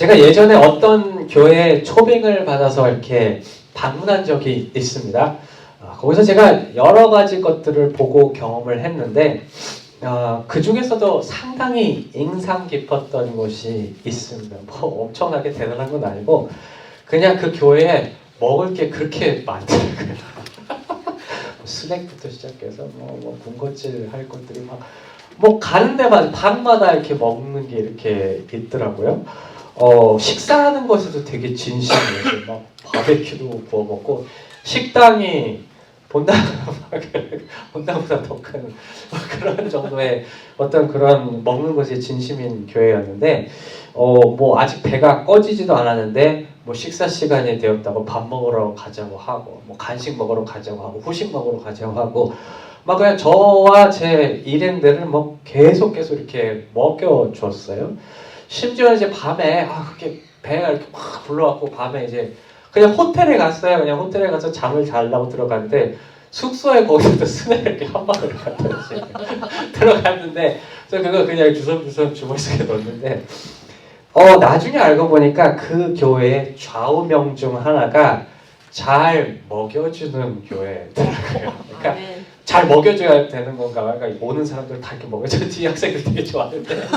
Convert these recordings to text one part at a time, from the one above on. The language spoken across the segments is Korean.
제가 예전에 어떤 교회에 초빙을 받아서 이렇게 방문한 적이 있습니다. 거기서 제가 여러 가지 것들을 보고 경험을 했는데 그 중에서도 상당히 인상 깊었던 것이 있습니다. 뭐 엄청나게 대단한 건 아니고 그냥 그 교회에 먹을 게 그렇게 많더라고요. 스낵부터 시작해서 뭐 군것질 할 것들이 뭐 가는 데마다 방마다 이렇게 먹는 게 이렇게 있더라고요. 식사하는 것에도 되게 진심이에요. 막 바베큐도 구워 먹고 식당이 본당보다 더 큰 그런 정도의 어떤 그런 먹는 것에 진심인 교회였는데 뭐 아직 배가 꺼지지도 않았는데 뭐 식사 시간이 되었다고 밥 먹으러 가자고 하고 뭐 간식 먹으러 가자고 하고 후식 먹으러 가자고 하고 막 그냥 저와 제 일행들을 뭐 계속 이렇게 먹여줬어요. 심지어 이제 밤에 그게 배가 이렇게 막 불러갖고 밤에 이제 그냥 호텔에 갔어요. 그냥 호텔에 가서 잠을 자려고 들어갔는데 숙소에 거기서도 스낵 이렇게 한 방울 갖다 들어갔는데 그래서 그거 그냥 주섬주섬 주머니 속에 넣었는데 나중에 알고 보니까 그 교회의 좌우명 중 하나가 잘 먹여주는 교회더라고요. 그러니까 잘 먹여줘야 되는 건가? 그러니까 오는 사람들 다 이렇게 먹여줘. 뒤에 학생들 되게 좋아하는데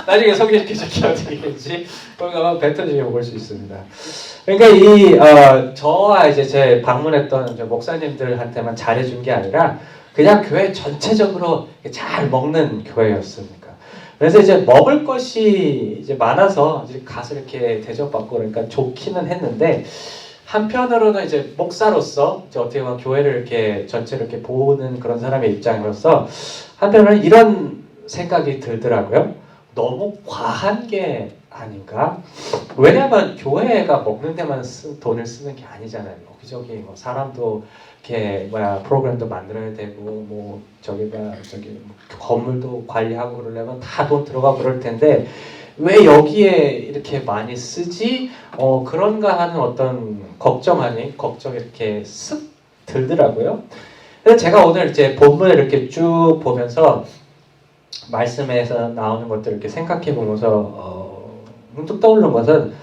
나중에 소개시켜줄게 어떻게 될지 거기 가면 배 터지게 먹을 수 있습니다. 그러니까 저와 이제 제 방문했던 목사님들한테만 잘해준 게 아니라 그냥 교회 전체적으로 잘 먹는 교회였습니다. 그래서 이제 먹을 것이 이제 많아서 이제 가서 이렇게 대접받고 그러니까 좋기는 했는데 한편으로는 이제 목사로서 이제 어떻게 보면 교회를 이렇게 전체를 이렇게 보는 그런 사람의 입장으로서 한편으로는 이런 생각이 들더라고요. 너무 과한 게 아닌가? 왜냐하면 교회가 먹는 데만 돈을 쓰는 게 아니잖아요. 여기저기 뭐 사람도 이렇게 프로그램도 만들어야 되고 뭐 건물도 관리하고 그러려면 다 돈 들어가고 그럴 텐데 왜 여기에 이렇게 많이 쓰지? 그런가 하는 어떤 걱정이 이렇게 쓱 들더라고요. 그래서 제가 오늘 이제 본문을 이렇게 쭉 보면서 말씀에서 나오는 것들을 이렇게 생각해 보면서 문득 떠오른 것은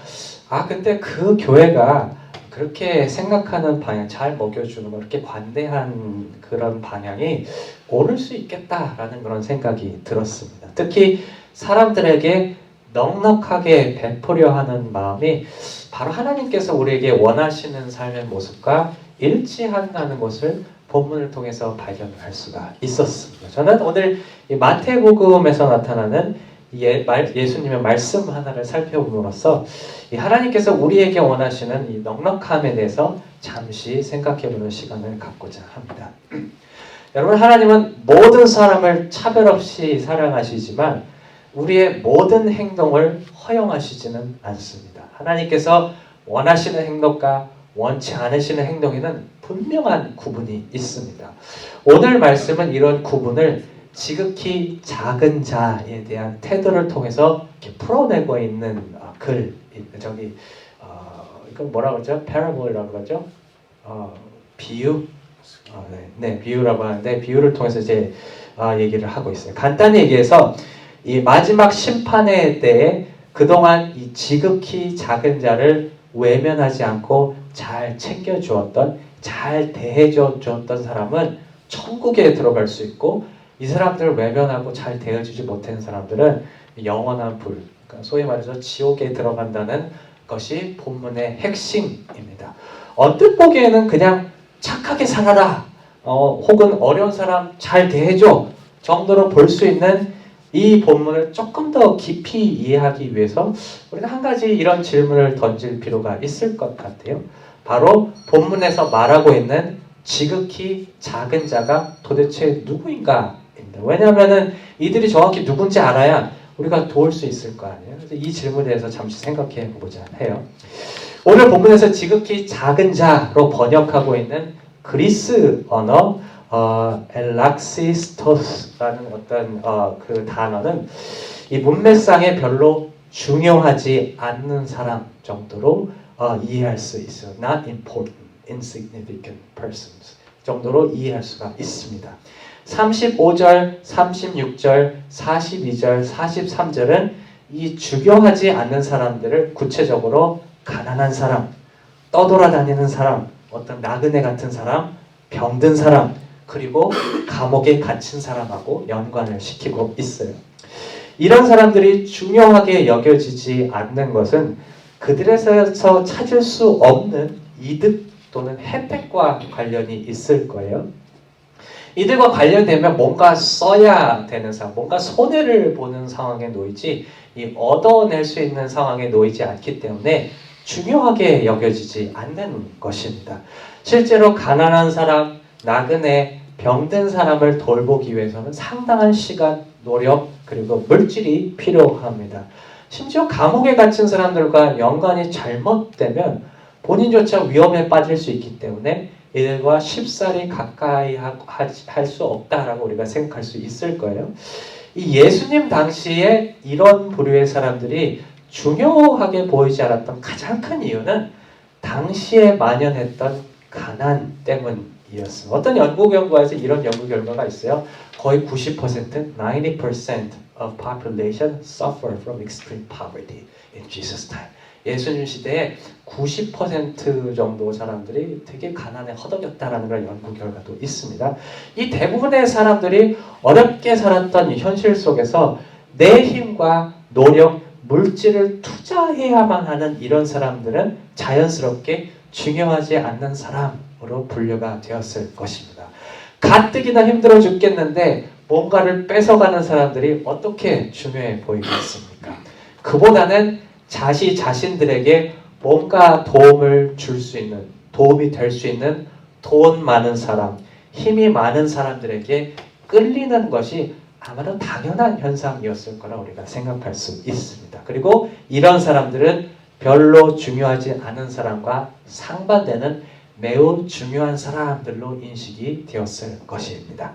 근데 그 교회가 그렇게 생각하는 방향, 잘 먹여주는 거, 그렇게 관대한 그런 방향이 옳을 수 있겠다라는 그런 생각이 들었습니다. 특히 사람들에게 넉넉하게 베푸려 하는 마음이 바로 하나님께서 우리에게 원하시는 삶의 모습과 일치한다는 것을 본문을 통해서 발견할 수가 있었습니다. 저는 오늘 이 마태복음에서 나타나는 예수님의 말씀 하나를 살펴봄으로써 이 하나님께서 우리에게 원하시는 이 넉넉함에 대해서 잠시 생각해보는 시간을 갖고자 합니다. 여러분, 하나님은 모든 사람을 차별 없이 사랑하시지만 우리의 모든 행동을 허용하시지는 않습니다. 하나님께서 원하시는 행동과 원치 않으시는 행동에는 분명한 구분이 있습니다. 오늘 말씀은 이런 구분을 지극히 작은 자에 대한 태도를 통해서 이렇게 풀어내고 있는 이건 뭐라고 그러죠? parable이라고 그러죠? 비유? 비유라고 하는데 비유를 통해서 이제 얘기를 하고 있어요. 간단히 얘기해서 이 마지막 심판에 대해 그동안 이 지극히 작은 자를 외면하지 않고 잘 챙겨주었던, 잘 대해주었던 사람은 천국에 들어갈 수 있고 이 사람들을 외면하고 잘 대해주지 못하는 사람들은 영원한 불, 그러니까 소위 말해서 지옥에 들어간다는 것이 본문의 핵심입니다. 언뜻 보기에는 그냥 착하게 살아라, 혹은 어려운 사람 잘 대해줘 정도로 볼 수 있는 이 본문을 조금 더 깊이 이해하기 위해서 우리가 한 가지 이런 질문을 던질 필요가 있을 것 같아요. 바로 본문에서 말하고 있는 지극히 작은 자가 도대체 누구인가입니다. 왜냐하면 이들이 정확히 누군지 알아야 우리가 도울 수 있을 거 아니에요. 그래서 이 질문에 대해서 잠시 생각해 보고자 해요. 오늘 본문에서 지극히 작은 자로 번역하고 있는 그리스 언어 엘락시스토스라는 어떤 그 단어는 이 문맥상에 별로 중요하지 않는 사람 정도로 이해할 수 있어요. Not important, insignificant persons 정도로 이해할 수가 있습니다. 35절, 36절, 42절, 43절은 이 중요하지 않는 사람들을 구체적으로 가난한 사람, 떠돌아다니는 사람, 어떤 나그네 같은 사람, 병든 사람, 그리고 감옥에 갇힌 사람하고 연관을 시키고 있어요. 이런 사람들이 중요하게 여겨지지 않는 것은 그들에서 찾을 수 없는 이득 또는 혜택과 관련이 있을 거예요. 이들과 관련되면 뭔가 써야 되는 상황, 뭔가 손해를 보는 상황에 놓이지 이 얻어낼 수 있는 상황에 놓이지 않기 때문에 중요하게 여겨지지 않는 것입니다. 실제로 가난한 사람, 나그네, 병든 사람을 돌보기 위해서는 상당한 시간, 노력, 그리고 물질이 필요합니다. 심지어 감옥에 갇힌 사람들과 연관이 잘못되면 본인조차 위험에 빠질 수 있기 때문에 이들과 쉽사리 가까이 할 수 없다라고 우리가 생각할 수 있을 거예요. 이 예수님 당시에 이런 부류의 사람들이 중요하게 보이지 않았던 가장 큰 이유는 당시에 만연했던 가난 때문이었습니다. 어떤 연구 결과에서 이런 연구 결과가 있어요. 거의 90%, 90% of population suffer from extreme poverty in Jesus' time. 예수님 시대에 90% 정도 사람들이 되게 가난에 허덕였다라는 걸 연구 결과도 있습니다. 이 대부분의 사람들이 어렵게 살았던 이 현실 속에서 내 힘과 노력, 물질을 투자해야만 하는 이런 사람들은 자연스럽게 중요하지 않는 사람으로 분류가 되었을 것입니다. 가뜩이나 힘들어 죽겠는데 뭔가를 뺏어가는 사람들이 어떻게 중요해 보이겠습니까? 그보다는 자신들에게 뭔가 도움을 줄 수 있는, 도움이 될 수 있는 돈 많은 사람, 힘이 많은 사람들에게 끌리는 것이 아마도 당연한 현상이었을 거라 우리가 생각할 수 있습니다. 그리고 이런 사람들은 별로 중요하지 않은 사람과 상반되는 매우 중요한 사람들로 인식이 되었을 것입니다.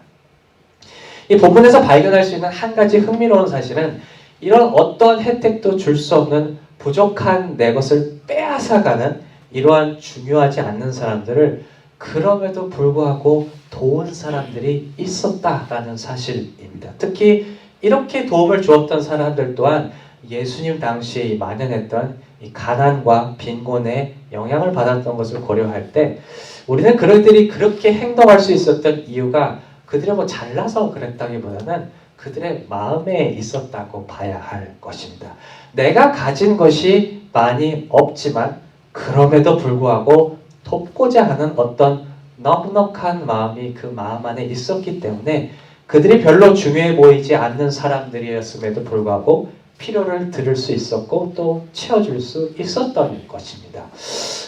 이 본문에서 발견할 수 있는 한 가지 흥미로운 사실은 이런 어떤 혜택도 줄 수 없는 부족한 내 것을 빼앗아가는 이러한 중요하지 않는 사람들을 그럼에도 불구하고 도운 사람들이 있었다라는 사실입니다. 특히 이렇게 도움을 주었던 사람들 또한 예수님 당시에 만연했던 이 가난과 빈곤에 영향을 받았던 것을 고려할 때 우리는 그들이 그렇게 행동할 수 있었던 이유가 그들이 뭐 잘나서 그랬다기보다는 그들의 마음에 있었다고 봐야 할 것입니다. 내가 가진 것이 많이 없지만 그럼에도 불구하고 돕고자 하는 어떤 넉넉한 마음이 그 마음 안에 있었기 때문에 그들이 별로 중요해 보이지 않는 사람들이었음에도 불구하고 필요를 들을 수 있었고 또 채워줄 수 있었던 것입니다.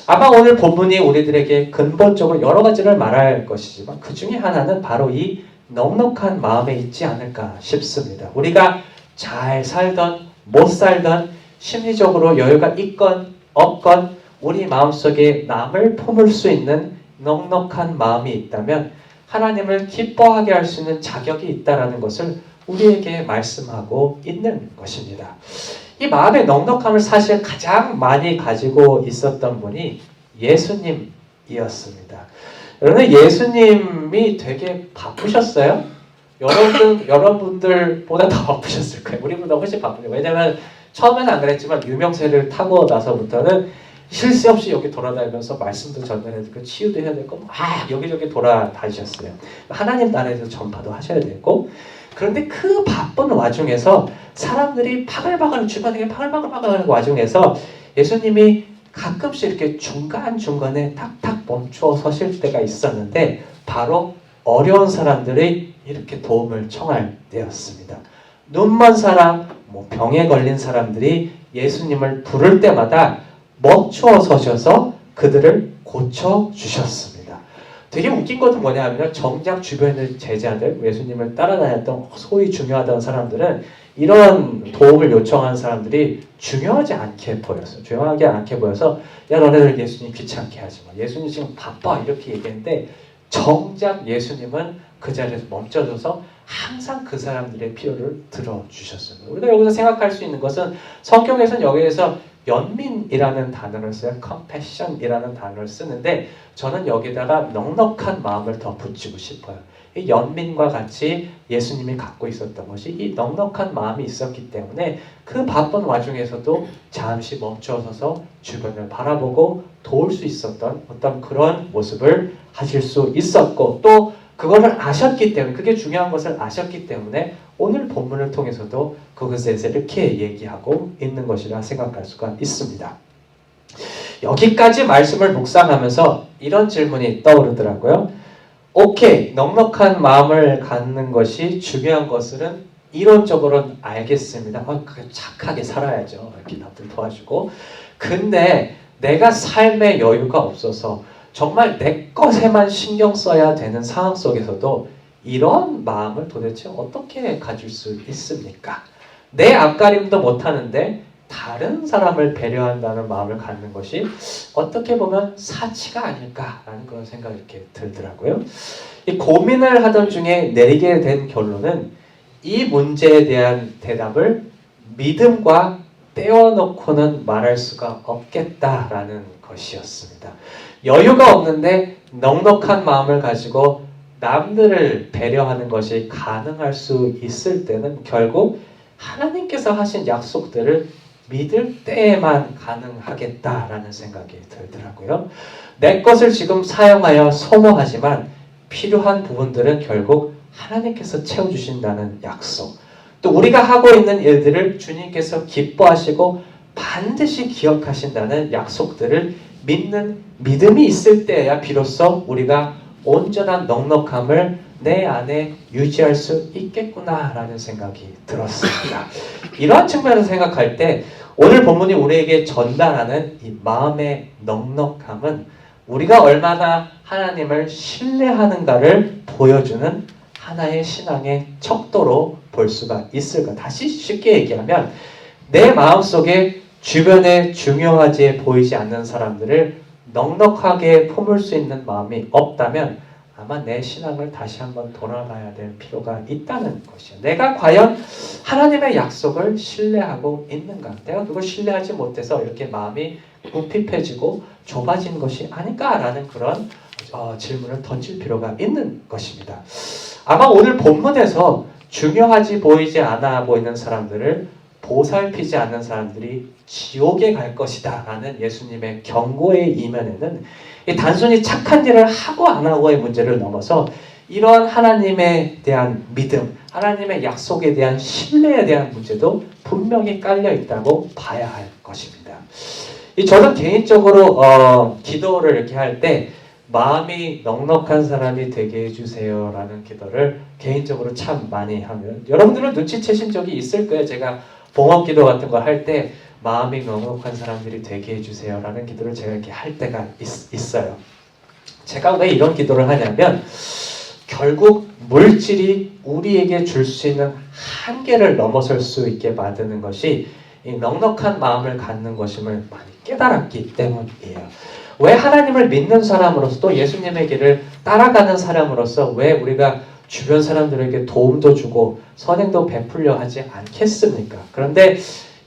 아마 오늘 본문이 우리들에게 근본적으로 여러 가지를 말할 것이지만 그 중에 하나는 바로 이 넉넉한 마음에 있지 않을까 싶습니다. 우리가 잘 살던 못 살던 심리적으로 여유가 있건 없건 우리 마음속에 남을 품을 수 있는 넉넉한 마음이 있다면 하나님을 기뻐하게 할 수 있는 자격이 있다는 것을 우리에게 말씀하고 있는 것입니다. 이 마음의 넉넉함을 사실 가장 많이 가지고 있었던 분이 예수님이었습니다. 여러분 예수님이 되게 바쁘셨어요? 여러분들보다 더 바쁘셨을 거예요. 우리보다 훨씬 바쁘죠. 왜냐하면 처음에는 안 그랬지만 유명세를 타고 나서부터는 쉴 새 없이 여기 돌아다니면서 말씀도 전달해야 되고 치유도 해야 되고 막 여기저기 돌아다니셨어요. 하나님 나라에서 전파도 하셔야 되고 그런데 그 바쁜 와중에서 사람들이 주변에 파글파글하는 와중에서 예수님이 가끔씩 이렇게 중간중간에 탁탁 멈춰 서실 때가 있었는데 바로 어려운 사람들이 이렇게 도움을 청할 때였습니다. 눈먼 사람, 병에 걸린 사람들이 예수님을 부를 때마다 멈추어 서셔서 그들을 고쳐주셨습니다. 되게 웃긴 것은 뭐냐면 정작 주변의 제자들, 예수님을 따라다녔던 소위 중요하다는 사람들은 이런 도움을 요청하는 사람들이 중요하지 않게 보였어요. 중요하지 않게 보여서 야 너네들 예수님 귀찮게 하지 마. 예수님 지금 바빠 이렇게 얘기했는데 정작 예수님은 그 자리에서 멈춰줘서 항상 그 사람들의 필요를 들어주셨습니다. 우리가 여기서 생각할 수 있는 것은 성경에서는 여기에서 연민이라는 단어를 써요. compassion이라는 단어를 쓰는데 저는 여기다가 넉넉한 마음을 더 붙이고 싶어요. 이 연민과 같이 예수님이 갖고 있었던 것이 이 넉넉한 마음이 있었기 때문에 그 바쁜 와중에서도 잠시 멈춰서서 주변을 바라보고 도울 수 있었던 어떤 그런 모습을 하실 수 있었고 또 그거를 아셨기 때문에 그게 중요한 것을 아셨기 때문에 오늘 본문을 통해서도 그것에 대해서 이렇게 얘기하고 있는 것이라 생각할 수가 있습니다. 여기까지 말씀을 묵상하면서 이런 질문이 떠오르더라고요. 오케이, 넉넉한 마음을 갖는 것이 중요한 것은 이론적으로는 알겠습니다. 착하게 살아야죠. 이렇게 남들 도와주고. 근데 내가 삶의 여유가 없어서 정말 내 것에만 신경 써야 되는 상황 속에서도 이런 마음을 도대체 어떻게 가질 수 있습니까? 내 앞가림도 못하는데 다른 사람을 배려한다는 마음을 갖는 것이 어떻게 보면 사치가 아닐까라는 그런 생각이 이렇게 들더라고요. 이 고민을 하던 중에 내리게 된 결론은 이 문제에 대한 대답을 믿음과 떼어놓고는 말할 수가 없겠다라는 것이었습니다. 여유가 없는데 넉넉한 마음을 가지고 남들을 배려하는 것이 가능할 수 있을 때는 결국 하나님께서 하신 약속들을 믿을 때에만 가능하겠다라는 생각이 들더라고요. 내 것을 지금 사용하여 소모하지만 필요한 부분들은 결국 하나님께서 채워주신다는 약속. 또 우리가 하고 있는 일들을 주님께서 기뻐하시고 반드시 기억하신다는 약속들을 믿는 믿음이 있을 때야 비로소 우리가 온전한 넉넉함을 내 안에 유지할 수 있겠구나라는 생각이 들었습니다. 이러한 측면에서 생각할 때 오늘 본문이 우리에게 전달하는 이 마음의 넉넉함은 우리가 얼마나 하나님을 신뢰하는가를 보여주는 하나의 신앙의 척도로 볼 수가 있을까. 다시 쉽게 얘기하면 내 마음속에 주변에 중요하지 보이지 않는 사람들을 넉넉하게 품을 수 있는 마음이 없다면 아마 내 신앙을 다시 한번 돌아봐야 될 필요가 있다는 것이에요. 내가 과연 하나님의 약속을 신뢰하고 있는가? 내가 그걸 신뢰하지 못해서 이렇게 마음이 궁핍해지고 좁아진 것이 아닐까라는 그런 질문을 던질 필요가 있는 것입니다. 아마 오늘 본문에서 중요하지 보이지 않아 보이는 사람들을 보살피지 않는 사람들이 지옥에 갈 것이다 라는 예수님의 경고의 이면에는 단순히 착한 일을 하고 안 하고의 문제를 넘어서 이러한 하나님에 대한 믿음, 하나님의 약속에 대한 신뢰에 대한 문제도 분명히 깔려 있다고 봐야 할 것입니다. 저는 개인적으로 기도를 이렇게 할 때 마음이 넉넉한 사람이 되게 해주세요 라는 기도를 개인적으로 참 많이 하면 여러분들은 눈치채신 적이 있을 거예요. 제가 봉헌기도 같은 거 할 때 마음이 넉넉한 사람들이 되게 해주세요 라는 기도를 제가 이렇게 할 때가 있어요. 제가 왜 이런 기도를 하냐면 결국 물질이 우리에게 줄 수 있는 한계를 넘어설 수 있게 만드는 것이 이 넉넉한 마음을 갖는 것임을 많이 깨달았기 때문이에요. 왜 하나님을 믿는 사람으로서 또 예수님의 길을 따라가는 사람으로서 왜 우리가 주변 사람들에게 도움도 주고 선행도 베풀려 하지 않겠습니까? 그런데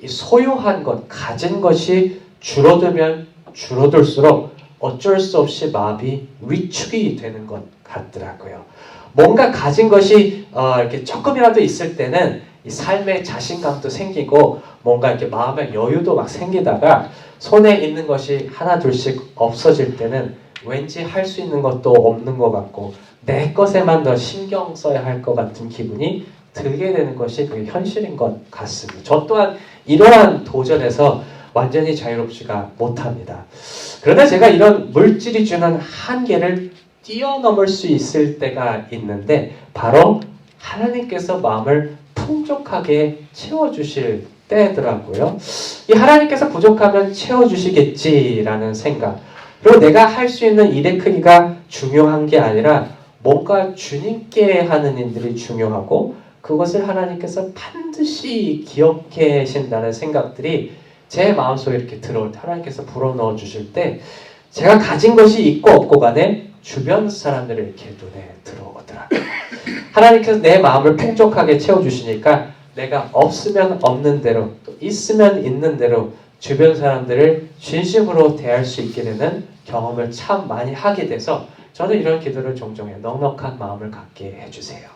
이 소유한 것, 가진 것이 줄어들면 줄어들수록 어쩔 수 없이 마음이 위축이 되는 것 같더라고요. 뭔가 가진 것이 이렇게 조금이라도 있을 때는 이 삶의 자신감도 생기고 뭔가 이렇게 마음의 여유도 막 생기다가 손에 있는 것이 하나 둘씩 없어질 때는 왠지 할 수 있는 것도 없는 것 같고 내 것에만 더 신경 써야 할 것 같은 기분이 들게 되는 것이 그게 현실인 것 같습니다. 저 또한 이러한 도전에서 완전히 자유롭지가 못합니다. 그러나 제가 이런 물질이 주는 한계를 뛰어넘을 수 있을 때가 있는데 바로 하나님께서 마음을 풍족하게 채워주실 때더라고요. 이 하나님께서 부족하면 채워주시겠지라는 생각. 그리고 내가 할 수 있는 일의 크기가 중요한 게 아니라 뭔가 주님께 하는 일들이 중요하고 그것을 하나님께서 반드시 기억해 신다는 생각들이 제 마음속에 이렇게 들어올 때 하나님께서 불어넣어 주실 때 제가 가진 것이 있고 없고 간에 주변 사람들이 이렇게 눈에 들어오더라고요. 하나님께서 내 마음을 풍족하게 채워주시니까 내가 없으면 없는 대로 또 있으면 있는 대로 주변 사람들을 진심으로 대할 수 있게 되는 경험을 참 많이 하게 돼서 저는 이런 기도를 종종 해요. 넉넉한 마음을 갖게 해주세요.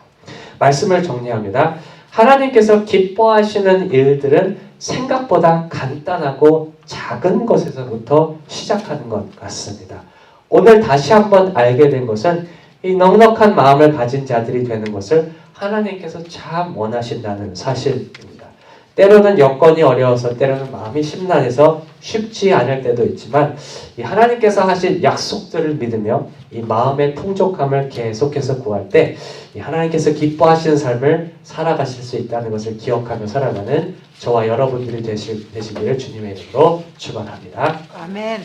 말씀을 정리합니다. 하나님께서 기뻐하시는 일들은 생각보다 간단하고 작은 것에서부터 시작하는 것 같습니다. 오늘 다시 한번 알게 된 것은 이 넉넉한 마음을 가진 자들이 되는 것을 하나님께서 참 원하신다는 사실입니다. 때로는 여건이 어려워서 때로는 마음이 심란해서 쉽지 않을 때도 있지만 이 하나님께서 하신 약속들을 믿으며 이 마음의 풍족함을 계속해서 구할 때 이 하나님께서 기뻐하시는 삶을 살아가실 수 있다는 것을 기억하며 살아가는 저와 여러분들이 되시기를 주님의 이름으로 축원합니다. 아멘.